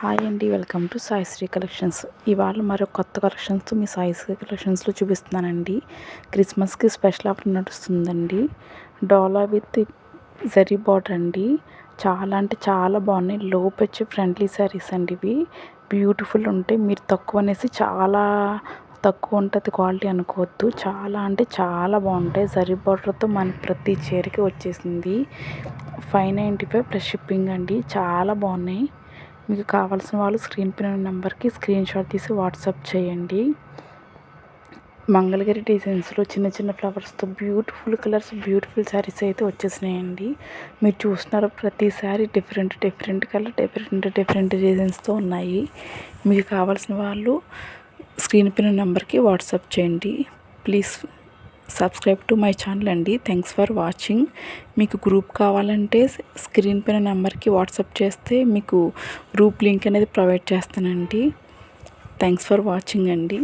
Hi అండి, welcome to Saisri collections. ఇవాళ మరో కొత్త కలెక్షన్స్తో మీ సాయిశ్రీ కలెక్షన్స్లో చూపిస్తున్నానండి. క్రిస్మస్కి స్పెషల్ ఆఫర్ నడుస్తుందండి. డోలా విత్ జరీ బార్డర్ అండి. చాలా అంటే చాలా బాగున్నాయి. లో బడ్జెట్ ఫ్రెండ్లీ శారీస్ అండి. ఇవి బ్యూటిఫుల్ ఉంటాయి. మీరు తక్కువ అనేసి చాలా తక్కువ ఉంటుంది క్వాలిటీ అనుకోవద్దు. చాలా అంటే చాలా బాగుంటాయి. జరీ బార్డర్తో మనకి ప్రతి చీరకి వచ్చేసింది. 595 ప్లస్ షిప్పింగ్ అండి. చాలా బాగున్నాయి. మీకు కావాల్సిన వాళ్ళు స్క్రీన్ పైన నెంబర్కి స్క్రీన్ షాట్ తీసి వాట్సాప్ చేయండి. మంగళగిరి డిజైన్స్లో చిన్న చిన్న ఫ్లవర్స్తో బ్యూటిఫుల్ కలర్స్, బ్యూటిఫుల్ శారీస్ అయితే వచ్చేసినాయండి. మీరు చూస్తున్నారు ప్రతిసారి డిఫరెంట్ కలర్, డిఫరెంట్ డిజైన్స్తో ఉన్నాయి. మీకు కావాల్సిన వాళ్ళు స్క్రీన్ పైన నెంబర్కి వాట్సాప్ చేయండి. Please subscribe to my channel అండి. Thanks for watching. మీకు గ్రూప్ కావాలంటే స్క్రీన్ పైన నెంబర్కి వాట్సాప్ చేస్తే మీకు గ్రూప్ లింక్ అనేది ప్రొవైడ్ చేస్తానండి. థ్యాంక్స్ ఫర్ వాచింగ్ అండి.